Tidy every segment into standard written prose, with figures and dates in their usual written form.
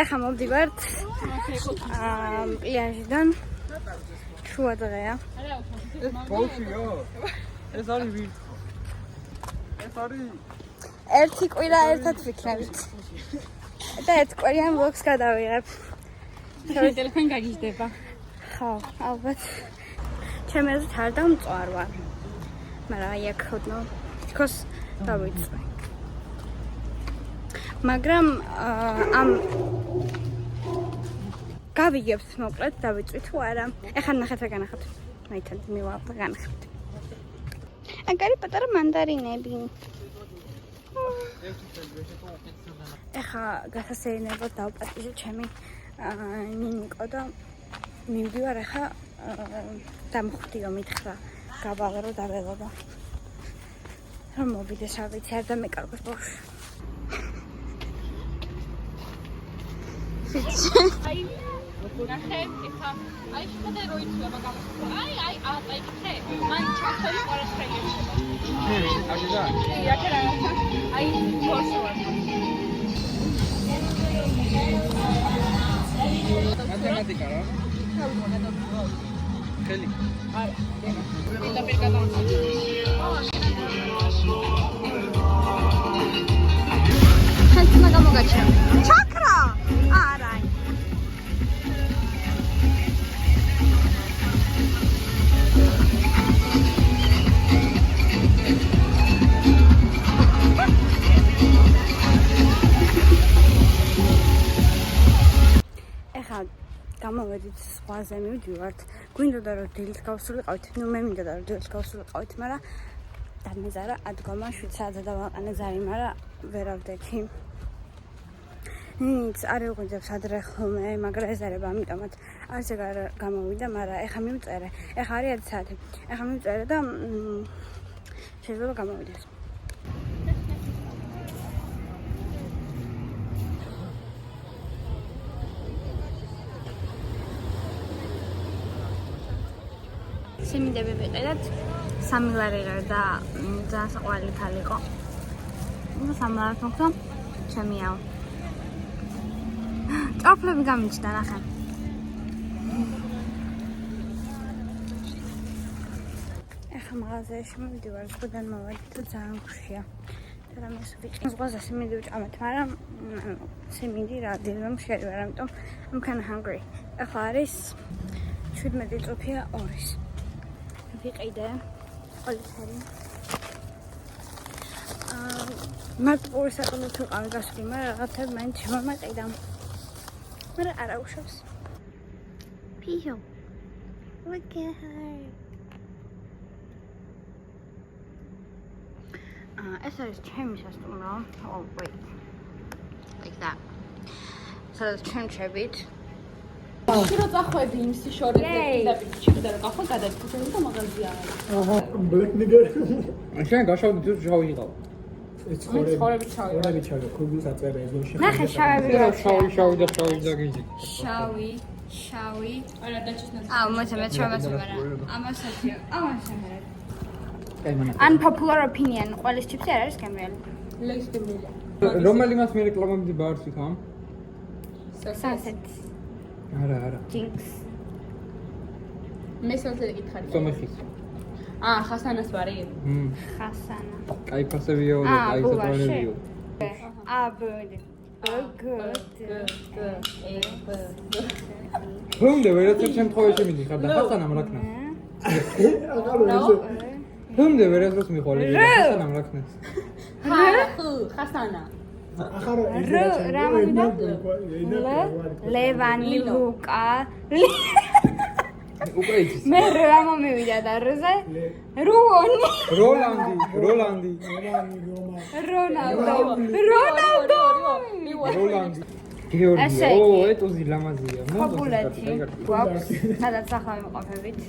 ეხლა მოვდივართ პლაჟიდან. შუა დღეა. ბოლშია. ეს არის ვირთხო. ეს არის ერთი კვირა ერთად ვიქნებით. და ერთკვირიან ვლოგს გადავიღებ. ტელეფონი გაგიჟდება. ხო, ალბათ. ჩემი აზრით არ დამწვარვა. მაგრამ აი აქ ხოდნო თქოს დავიწყე. მაგრამ ამ გავიგებთ მოკლედ დავიწვი თუ არა. ეხლა ნახეთ რა განახოთ. მაითად მივალ და განახოთ. აგარი პატარა მანდარინები. ეხლა გასასეირნებლად დავპატიჟე ჩემი ნინიკო და მივდივარ ეხლა დამხვდიო მითხრა გავალრო და ველობა. რომ მოვიდეს არ ვიცი არ დამეკარგოს ბავშვი. აი ნახე ეხა აი შედე რო იცვა მაგამ აი აიყიდე მან ჩახელი ყარასხელი ეშება აგიდა იქ რა აი ფორსოა მათემატიკა რა ხელი არა და პირგადა ხალხი მაგამოგაჩა ჩაქრა არა გამოვედით ზღვაზე მივდივართ. გვინდოდა რომ დილით გავსულიყავით, ნუ მე მინდოდა რომ დილით გავსულიყავით, მაგრამ დამეზარა ადგომა 7 საათზე დავაყენე ზარი, მაგრამ ვერ ავდექი. ნინიც არ იყვინებს ადრე ხოლმე, მაგრამ ეზარება, ამიტომაც არც ეგარ გამოვიდა, მაგრამ ეხა მივწერე. ეხა არის 10 საათი. ეხა მივწერე და შეიძლება გამოვიდეს. სიმინდები ვიყიდეთ, 3 ლარი და ძალიან საყვარელი ქალი იყო. და 3 ლარს მოხდა ჩემიაო. ჭაფლები გამიჩნდა ნახე. ეხლა მაღაზიაში მივდივარ, ზღვიდან მოვედი და ძალიან მშვია. და რამეს ვიყიდე. ზღვაზე სიმინდი ვჭამეთ, მაგრამ სიმინდი რა დილემ შეიძლება, ამიტომ I'm kind of hungry. ეხლა არის 17 წუთია 2-ის. ვიყიდე ყველაფერი. მათ ორი საათი ვიყავი გასული, მაგრამ რაღაცა მაინც შემომაყიდა. მაგრამ არა უშავს. Pio. Look at her. ეს არის ჩემი სასტუმრო. Oh wait. Like that. So that's ჩემჩებით. შურო წახვედი იმის შორეთ და ჩიქდა რა ყახო გადაჭიქე და მაღაზია არის. აჰა, black nigger. შენ გაშავდი თუ შავი იყავ. ეს ცხოვრები ჩავი. ცხოვრები ჩავი, ქუგულს აწევე ეს ნუში. ნახე შავები. შავი და გიჟი. შავი. არა დაჭისნა. მოიცა მე შევაცო, მაგრამ ამასათია. ამასა. აი მანა. Unpopular opinion. ყველის ჩიპსი არ არის გემრიელი. ლეის გემრიელი. რომელიმას მე რეკლამები ბარს იქამ? Sunset. არა. Jinx. მე სანსეტი გითხარი. სომეხის. ხასანას ვარი. ხასანა. კაი ფასებიო და კაი სატრანებიო. აბოდი. რომდე ვერაცებ შემთხვევაში მიდიხარ და ხასანამ რაკნას. აკალო ეს. რომდე ვერაცებს მიხვალე და ხასანამ რაკნას. ხასანა. ახარო რა მოვიდა? ლევანი ლუკა. უკვე იცის. მე რა მომივიდა და რზე? რუონი. როლანდი. რონალდო. როლანდი. გეორგი. ესე ო, იგი. ეტოზი ლამაზია. ხობულეთი გვაქვს, სადაც ახლა ვიმყოფებით.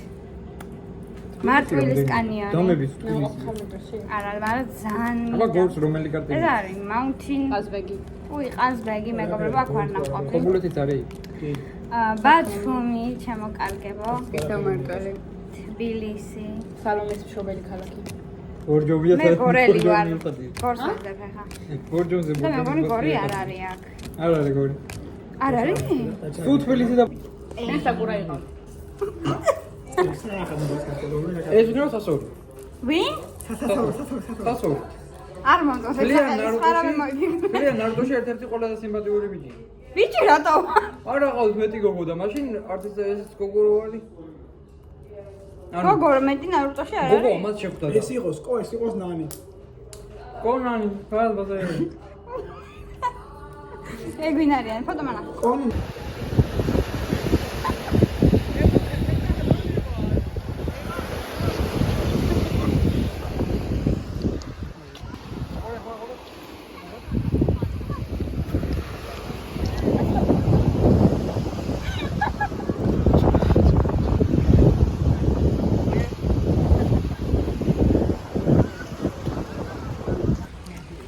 მარტვილის კანიონი. დამების არა, მაგრამ ძალიან აბა გორს რომელი კარტი? ეს არის Mountain ყაზბეგი. უი, ყაზბეგი, მეგობრებო, აქ ვარ ნაყოფი. ხობულეთიც არის? ბათუმი, ჩემოკარგებო. გამარტალი. თბილისი. სალომეს მშობელი ქალაქი. გორჯობია მე გორელი ვარ. მიუხედავი. გორს ვეძებ ახლა. გორჯობზე და მე მგონი გორი არ არის აქ. არ არის გორი. არ არის? თუ თბილისი და ეს საკურა იყო. ეს ვინმე სასორი. ვინ? სასორი. არ მომწონს ეს ხარავე მოიგე. ბლიან ნარდოში ერთ-ერთი ყველაზე სიმპათიური ბიჭი. ბიჭი რატო? არა ყავს მეტი გოგო და მაშინ არც ეს გოგო რო არის. გოგო მეტი ნარუტოში არ გოგო არის? მას შეხვდა. ეს იყოს ნანი. კონანი, ფალ ბაზარი. ეგ ვინ არიან? ფოტომანა. კონი.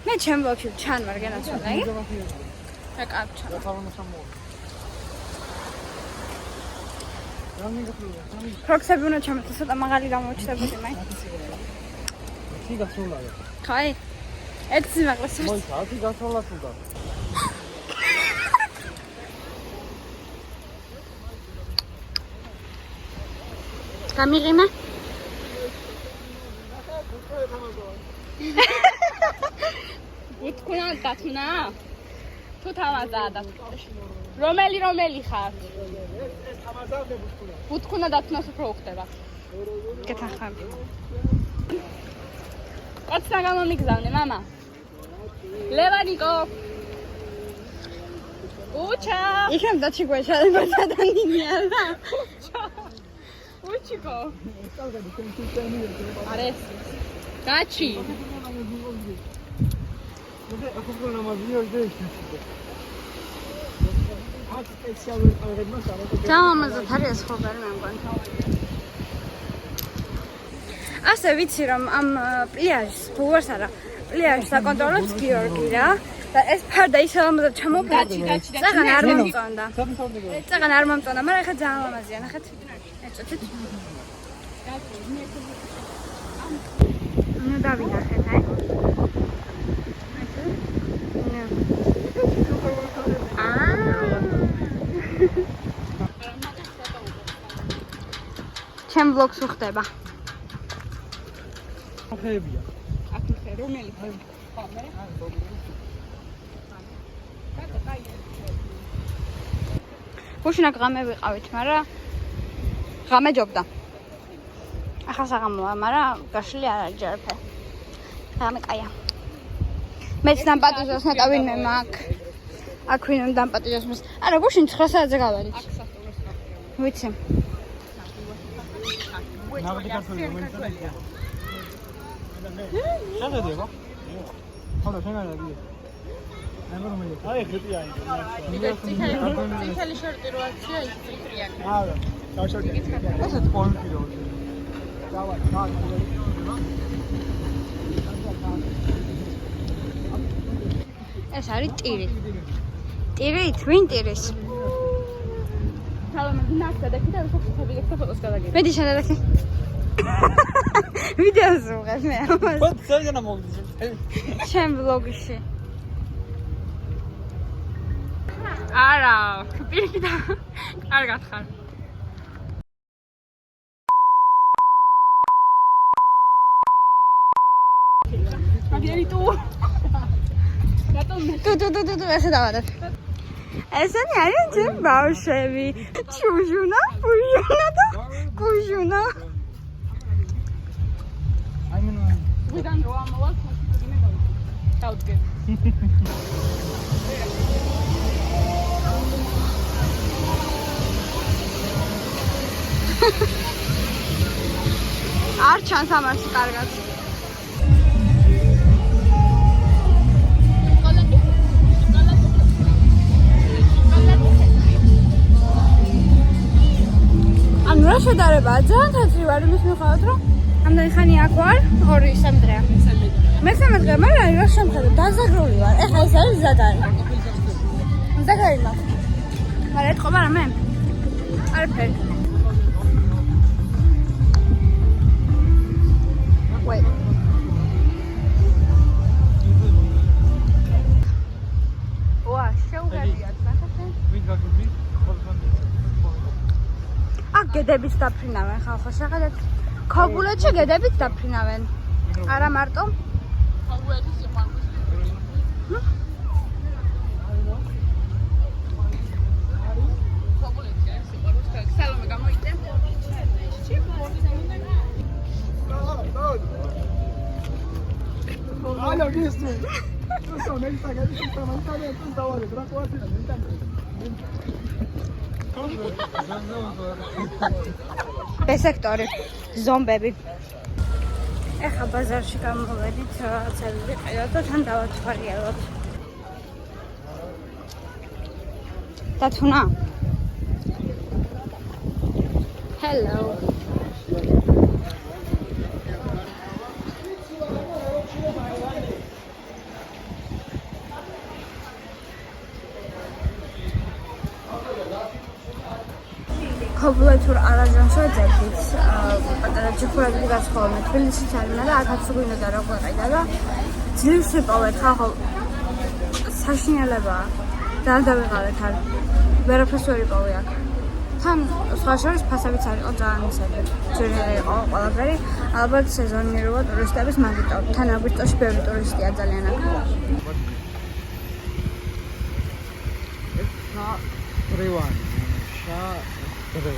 მე ჩემ ბლოგში ჩანვარ განაცვალა, იგი? რა კარგ ჩანვარ. ფროქსები უნდა ჩამოწესო, ცოტა მაღალი გამოჩნდებოდი მაინც. კი გასულაა. ხაი. ერთ სიმაღლეს. მოიცა, ათი გასულა თუ და. გამიღიმე? უთქუნა დათუნა? თუ თამაზაა დათუნა. რომელი ხარ? ეს თამაზავდე ბუთქუნა. უთქუნა დათუნას უფრო უხდება. გეთახმებ. კაცთან გამომიგზავნე, მამა. ლევანიკო. უჩა. იქნებ დაჩიგვეშალება სადანინიალა. უჩიკო. არის. გაჩი. აკუპულნა მაზიო ის. აქ სპეციალური ყალღებმა სამოთო. გამომაზოთ არის ხობარი მე მგონი. ასე ვიცი რომ ამ პლიაჟს, ბულვარს არა, პლიაჟს აკონტროლებს გიორგი რა. და ეს ფარდა ისე ამაზე ჩამოფრდი. წაღან არ მომწონდა. წაღან არ მომწონდა, მაგრამ ეხლა ძალიან ლამაზია, ნახეთ. ეწოდეთ. ნუ დავინახეთ, აი. ჩემ ბლოგს უხდება. ხეებია. აქ ხე, რომელი ხე? ხო, მე. გუშინა ღამე ვიყავით, მაგრამ ღამე ჯობდა. ახლა საღამოა, მაგრამ გაშლი არ არის ჯერფე. ღამე კაია. მეც დამპატიჟოს ნეტა ვინმე მაქვს. აქ ვინმე დამპატიჟოს მას. არა, გუშინ 9 საათზე გავარით. ვიცი. ნავდი კაცოდი მომენტია. შეგედება? ხოდა შენ არა დი. აი ხეთი აი. წითელი შორტი რო აქცია, ის წითლია. არა. შორტი. ესეთ პოლიტი რო. დავა. ეს არის ტირი. ტირი, twin ტირის. თავი ნახე და კიდევ ფოტოები გქონდა ფოტოს გადაგიღე. მედი შედადახე. ვიდეოს ვუღებ მე ამას. ხო, ძალიან მოგდის. ჩემ ბლოგში. არა, პირიქით კარგად ხარ. მაგერი თუ თუ ესე დავადებ. ესენი არიან ჩემ ბავშვები. ჩუჟუნა, ფუჟუნა და კუჟუნა. ვიდან რო ამოვალ, ხოთინე დავდგე. არ ჩანს ამაში კარგად. ანუ რა შედარებაა? ძალიან თეთრი ვარ იმის მიუხედავად, რომ ამდენი ხანი აქ ვარ, 2-3 დღეა. მესამე დღე, მაგრამ რა შემხედე, დაზაგრული ვარ. ეხლა ეს არის ზაგარი. ზაგარი მაქვს. მაგრამ ეთყობა რა მე? არაფერი. Wait. ვა, შეუგებიათ, ნახეთ. გაგები აქ გედებით დაფრინავენ ხალხო, შეხედეთ. ქობულეთში გედებით დაფრინავენ. არა მარტო. ქობულეთი სიყვარული. ქობულეთი არის სიყვარული. სალომე გამოიწე. Алло, есть ты? Ну что, не так, это что там, это давали, драконы, ბესექტორი, ზომბები. ეხა ბაზარში გამოვედით, რაღაცები ვიყიდოთ და თან დავათვალიეროთ. დათუნა. Hello. ქობულეთურ არაჟანს ვეძებდით, პატარა ჯიქურები გასხოვნა თბილისში ჩარინა და აქაც გვინდა და როგორ ყიდა და ძლივს ვიპოვეთ ხალხო საშინელებაა და დავიღალეთ არ ვერაფერს ვერ იპოვე აქ თან სხვა შორის ფასებიც არ იყო ძალიან ისეთი ძვირი იყო ყველაფერი ალბათ სეზონიროა ტურისტების მაგიტო თან აგვისტოში ბევრი ტურისტია ძალიან აქ რივანი შა რე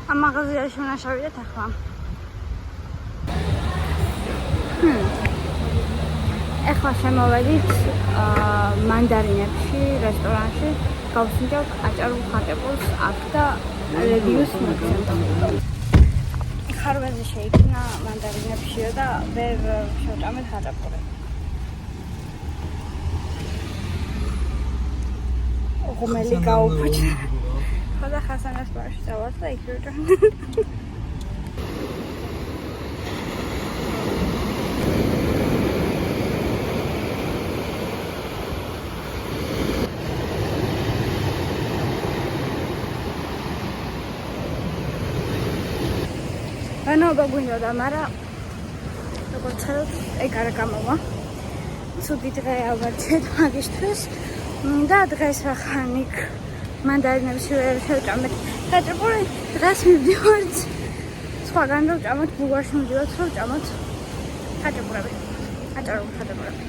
ამ მაღაზიაში უნდა შევიდეთ ახლა. ახლა შემოვედით მანდარინებში, რესტორანში, გავსინჯავთ აჭარულ ხატებულს აქ და რევიუს მოგცემთ. ხარვეზე შეიქმნა მანდარინებშიო და ვერ შევჭამეთ ხატებული. ღუმელი გაუფუჭდა. ხოდა ხასანას ბარში წავალთ და იქ ვიჭამ. განაობა გვინდოდა, მაგრამ როგორც ხედავთ, ეგ არ გამოვა. ცუდი დღეა ვარჩეთ მაგისთვის და დღეს ახან იქ მანდარინებში ვერ შევჭამეთ. ხაჭაპური დღეს მივდივართ. სხვაგან რომ ვჭამოთ, ბუგარში მივდივართ, რომ ვჭამოთ ხაჭაპურები. აჭარული ხაჭაპურები.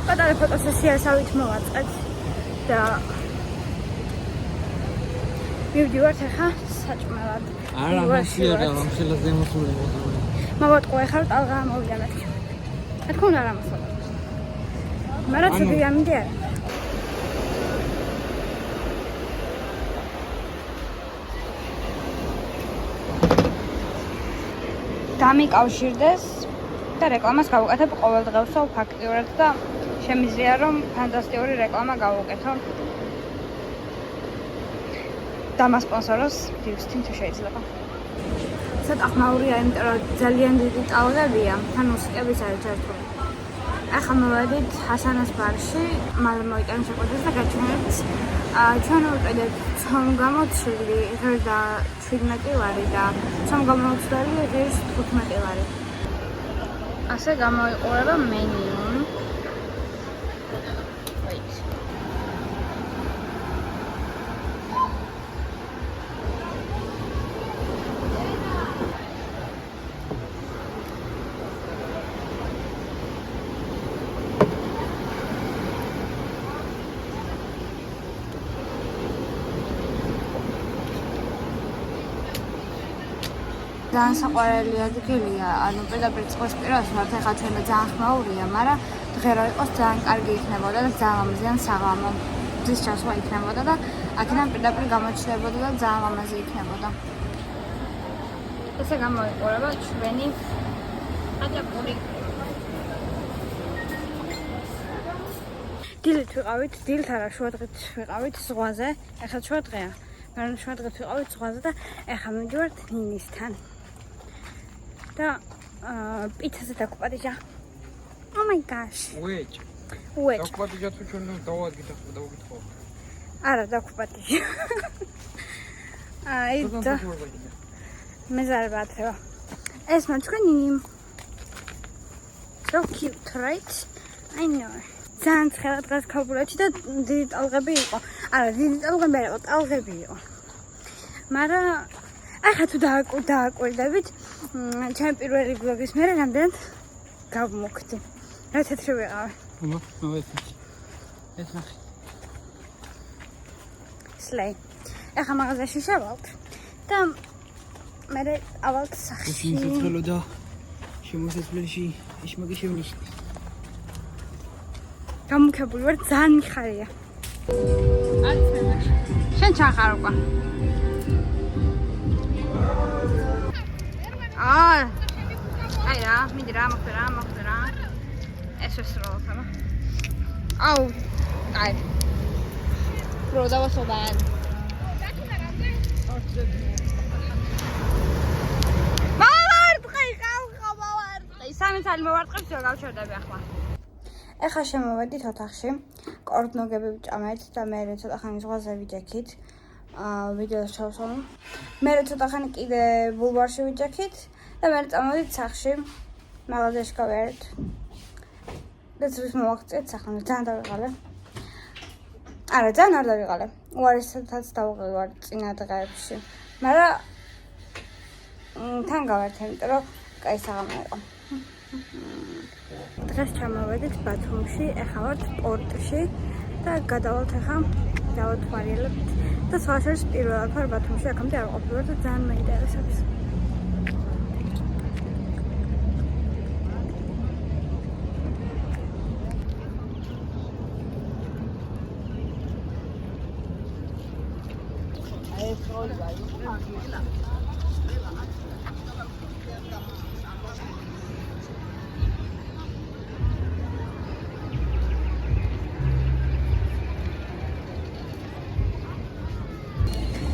პატარა ფოტოსესიასავით მოვაწყეთ და მივდივართ ახლა საჭმელად. არა, მასიარა, ამ ხელას დემოსული მოდი. მოვატყო ახლა ტალღა მოვიდა მეთქი. რა თქმა უნდა არ ამასვლა. მაგრამ ცუდი ამინდი არა. დამიკავშირდეს და რეკლამას გავუკეთებ ყოველდღიურსო ფაქტიურად და შემიძლია რომ ფანტასტიკური რეკლამა გავუკეთო. დამასპონსოროს დიუსტინ თუ შეიძლება. ცოტა ხმაურია, იმიტომ რომ ძალიან დიდი ტალღებია, თან მუსიკების არის ჩართული. ახლა მოვედით ჰასანას ბარში, მალე მოიტანთ შეკვეთას და გაჩვენებთ. ჩვენ ვიყიდეთ ცომგამოცილი ღირდა 17 ლარი და ცომგამოცდარი ღირს 15 ლარი. ასე გამოიყურება მენიუ. ძალიან საყვარელი ადგილია, ანუ პირდაპირ წყლის პირას ვართ, ახლა ჩვენ და ძალიან ხმაურია, მაგრამ დღე რო იყოს ძალიან კარგი იქნებოდა და ძალიან ლამაზიან საღამო. მზის ჩასვლა იქნებოდა და აქედან პირდაპირ გამოჩნდებოდა და ძალიან ლამაზი იქნებოდა. ესე გამოიყურება ჩვენი ხაჭაპური. დილით ვიყავით, დილით არა, შუადღით ვიყავით ზღვაზე, ახლა შუადღეა. მაგრამ შუადღით ვიყავით ზღვაზე და ახლა მივდივართ ნინისთან. და პიცაზე დაგუპატიჟა. Oh my gosh. უეჭ. უეჭ. დაგუპატიჟა თუ ჩვენ დავაგიტახო. არა დაგვაპატიჟე. აი და მე ზარბათევა. ეს მაჩქენი so cute, right? I know. ძალიან ცხელა დღეს ქაბულეთში და დიდი ტალღები იყო. არა, დიდი ტალღები არ იყო, ტალღები იყო. მაგრამ ახლა თუ დააკვირდებით, ჩემი პირველი ბლოგის მერე რამდენად გავმოხდი. რა თეთრი ვიყავი. მოვეცი. ეს ნახე. სლეი. ახლა მაღაზიაში შევალთ და მე ავალთ სახში. სიმწრელო და შემოსასვლელში ის მოგიშევნიშნე. გამუქებული ვარ, ძალიან მიხარია. არის მე მაშინ. შენ ჩახარ უკვე. აი რა, მიდი რა, მოხდა რა. ეს ვესროლოთ, აბა. აუ, აი. რო დავასწორდან. მოვარტყი, სამი წელი მოვარტყებს, რა გავჩერდები ახლა. ეხლა შემოვედით ოთახში, კორდნოგები ვჭამეთ და მე ცოტა ხანი ზღვაზე ვიჯექით. ვიდეოს ჩავსვამ. მე ცოტა ხანი კიდე ბულვარში ვიჯექით და მე წამოვიდით სახში. მაღაზიაში გავიარეთ. და ძრის მოვაქცეთ სახანო, ძალიან დავიღალე. არა, ძალიან არ დავიღალე. უარესთაც დავიღალე წინა დღეებში. მაგრამ თან გავართ, იმიტომ რომ კაი საღამო იყო. დღეს ჩამოვედით ბათუმში, ახლა ვართ პორტში და გადავალთ ახლა დავათვალიერებთ და სხვა შორის პირველად ვარ ბათუმში, აქამდე არ ყოფილვარ და ძალიან მეინტერესებს.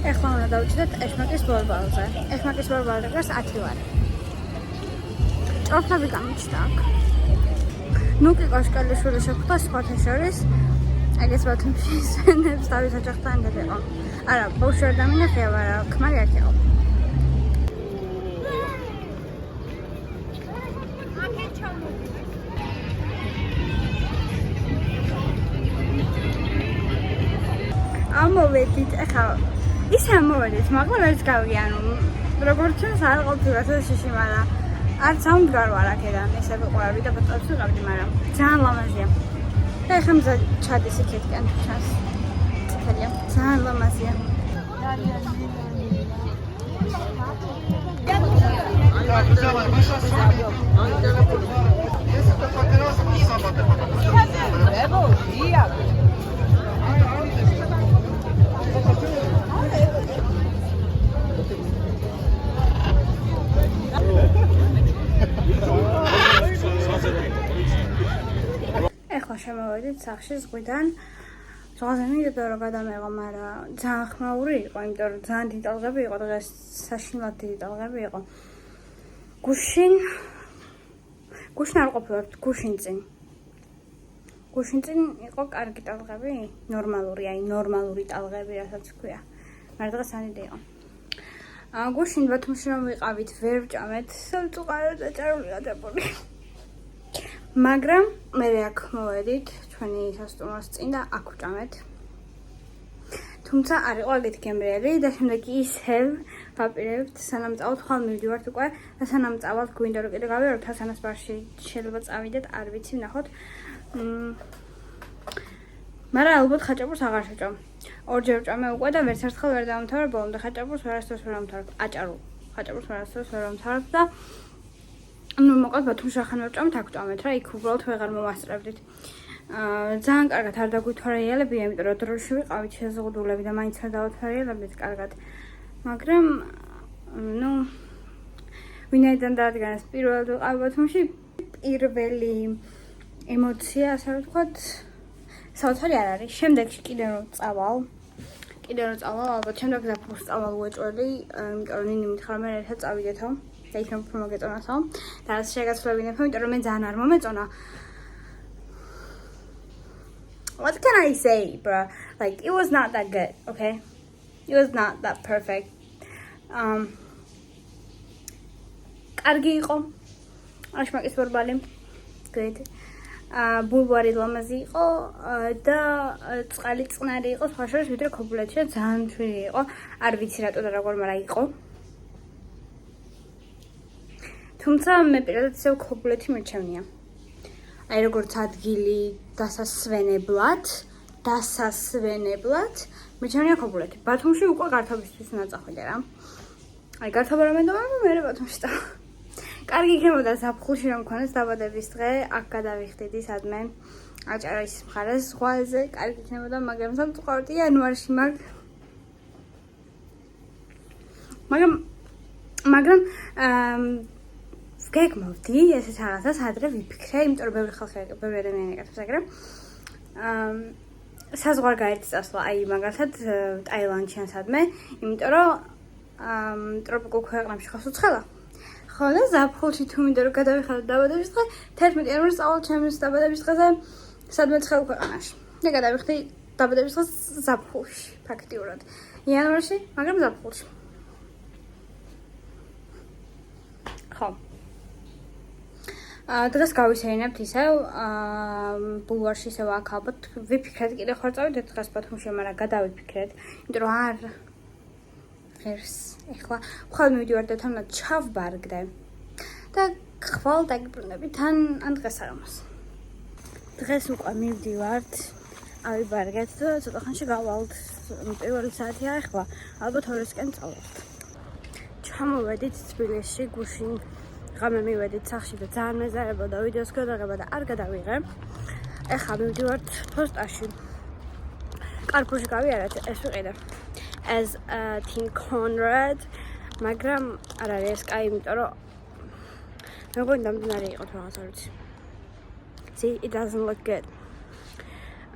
ეხლა უნდა დავჭიდეთ ეშმაკის ბორბალზე. ეშმაკის ბორბალზე გას 10 ვარ. ჭორხები გამიჩნდა აქ. ნუკი კოშკელიშვილი შეხვდა სხვათა შორის. ეგეც ბათუმში სენებს თავის ოჯახთან ერთად იყო. არა, ბავშვი არ დამინახია, მაგრამ ქმარი აქ იყო. ამოვედით, ახლა ისე ამოვედით, მაგრამ ვერც გავიგე, ანუ როგორც ჩვენს არ ყოფილა თეში, მაგრამ არც ამდგარ ვარ აქედან, ესე ვიყურები და ფოტოებს ვიღებდი, მაგრამ ძალიან ლამაზია. და ახლა მზა ჩადის იქეთკენ ჩანს. ციფელია, ძალიან ლამაზია. ეხლა შემოვედით სახში ზღვიდან. ზღვაზე მივიდა რომ გადამეღო, მაგრამ ძალიან ხმაური იყო, იმიტომ რომ ძალიან დიდი ტალღები იყო, დღეს საშინლად დიდი ტალღები იყო. გუშინ არ ყოფილვართ, გუშინ წინ იყო კარგი ტალღები, ნორმალური ტალღები, რასაც ქვია. მაგრამ დღეს ანიდი იყო. გუშინ ბათუმში რომ ვიყავით, ვერ ვჭამეთ, სულწუყარო დაჭარული გადაბული. მაგრამ მე აქ მოვედით ჩვენი სასტუმროს წინ და აქ ვჭამეთ. თუმცა არ იყო ეგეთი გემრიელი და შემდეგ ისევ ვაპირებთ სანამ წავალთ, ხვალ მივდივართ უკვე და სანამ წავალთ გვინდა რომ კიდე გავიაროთ თასანას ბარში შეიძლება წავიდეთ, არ ვიცი, ნახოთ. მაგრამ ალბათ ხაჭაპურს აღარ შეჭამ. ორჯერ ვჭამე უკვე და ვერც ერთხელ ვერ დავამთავრებ ბოლომდე ხაჭაპურს, ვერასდროს ვერ ამთავრებ. აჭარულ ხაჭაპურს ვერასდროს ვერ ამთავრებ და ну, მოკლედ ბათუმში ახან ვჭამთ, აქ ვჭამეთ რა, იქ უბრალოდ ვეღარ მომასწრებდით. ძალიან კარგად არ დაგვითვალიერებია, იმიტომ რომ დროში ვიყავით შეზღუდულები და მაინც არ დავათვალიერებდით კარგად. მაგრამ ну, ვინაიდან დადგანს პირველად ვიყავ ბათუმში, პირველი ემოცია, ასე ვთქვათ, საოცარი არ არის. შემდეგში კიდე რომ წავალ, ალბათ შემდეგ ზაფხულს წავალ უეჭველი, იმიტომ რომ ნინი მითხრა მე ერთად წავიდეთო. და იქნებ უფრო მოგეწონასო და რაც შეგაცვლებინებო, იმიტომ რომ მე ძალიან არ მომეწონა. what can I say, bro? Like, it was not that good, okay? It was not that perfect. კარგი იყო. აშმაკის ბორბალი. Good. ბულვარი ლამაზი იყო და წყალი წყნარი იყო, სხვა შორის ვიდრე ქობულეთში ძალიან მშვიდი იყო. არ ვიცი რატო და როგორ, მაგრამ იყო. თუმცა მე პირადად ისევ ქობულეთი მირჩევნია. აი როგორც ადგილი დასასვენებლად მირჩევნია ქობულეთი. ბათუმში უკვე გართობისთვის ნაწახვიდე რა. აი გართობა რომ მენდობარ, მე ბათუმში და კარგი იქნებოდა ზაფხულში რომ მქონდეს დაბადების დღე, აქ გადავიხდიდი სადმე აჭარის მხარეს ზღვაზე, კარგი იქნებოდა, მაგრამ სამწუხაროდ იანვარში მაგრამ გეგმავდი ესეც რაღაცას ადრე ვიფიქრე, იმიტომ რომ ბევრი ადამიანი ეკეთებს ეგრე. საზღვარგარეთ წასვლა, აი მაგალითად ტაილანდში ან სადმე, იმიტომ რომ ტროპიკულ ქვეყნებში ხავს უცხელა. ხო და ზაფხულში თუ მინდა რომ გადავიხადო დაბადების დღე, 11 იანვარს წავალ ჩემს დაბადების დღეზე სადმე ცხელ ქვეყანაში. და გადავიხდი დაბადების დღეს ზაფხულში, ფაქტიურად. იანვარში, მაგრამ ზაფხულში. ხო. დღეს გავისეირნებთ ისევ ბულვარში ისევ აქ ალბათ ვიფიქრეთ კიდე ხარ წავიდეთ დღეს ბათუმში, მაგრამ გადავიფიქრეთ, იმიტომ რომ არ ღერს ეხლა ხვალ მივიდივარ და თამნა ჩავბარგდე და ხვალ დაგიბრუნები თან ან დღეს არ ამას. დღეს უკვე მივდივართ, ავიბარგეთ და ცოტა ხანში გავალთ. პირველი საათია ახლა, ალბათ 2-ისკენ წავალთ. ჩამოვედით თბილისში გუშინ. ღამე მივედით სახლში და ძალიან მეზარებოდა ვიდეოს გადაღება და არ გადავიღე. ეხლა მივდივართ ფოსტაში. კარფურში გავიარეთ, ეს ვიყიდე. As Team Conrad, მაგრამ არ არის ეს კაი, იმიტომ რომ მეგონი დამდინარე იყო თუ რაღაც არ ვიცი. See, it doesn't look good.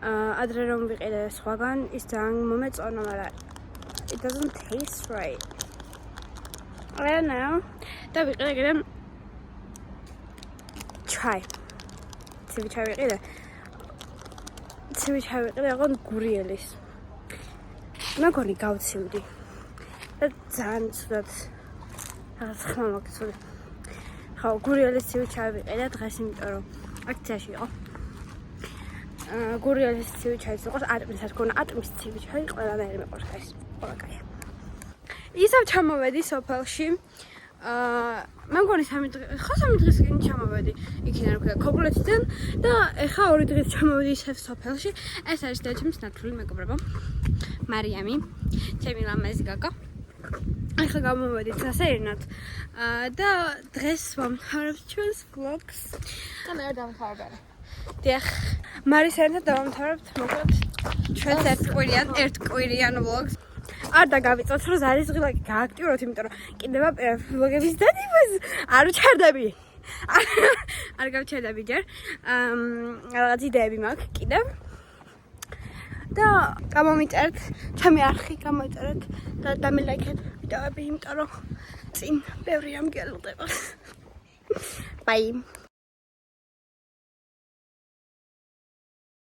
ადრე რომ ვიყიდე სხვაგან, ის ძალიან მომეწონა, მაგრამ it doesn't taste right. I don't know. და ვიყიდე კიდე ჩაი. ცივი ჩაი ვიყიდე. ოღონდ გურიელის. მეგონი გავცივდი და ძალიან ცუდად რაღაც ხმა მოგწონდა. ხო, გურიელის ცივი ჩაი ვიყიდე დღეს, იმიტომ რომ აქციაში იყო. გურიელის ცივი ჩაიც იყო, ატმისაც გონა, ატმის ცივი ჩაი ყველანაირი მეყვარს ეს. ყველა კაია. ისევ ჩამოვედი სოფელში. მეგონი 3 დღისკენ ჩამოვედი იქიდან რა ქვია ქობულეთიდან და ეხა 2 დღით ჩამოვედი ისევ სოფელში. ეს არის დედამის ნათლული მეგობრებო. მარიამი, ჩემი ლამაზი გაგა. ეხლა გამოვედით სასეირნად და დღეს ვამთავრებთ ჩვენს vlogs. და მე არ დავამთავრებ. დიახ, მარის ერთად დავამთავრებთ მოკლედ ჩვენს ერთკვირიან vlogs. არ დაგავიწყოთ, რომ ზარის ღილაკი გააქტიუროთ, იმიტომ რომ კიდევ vlog-ების დადებას არ ვჩერდები. არ გავჩერდები ჯერ. რაღაც იდეები მაქვს კიდევ. და გამომიწერთ, ჩემი არხი გამოიწერეთ და დამილაიქეთ ვიდეოები, იმიტომ რომ წინ ბევრი ამგელდება. Bye.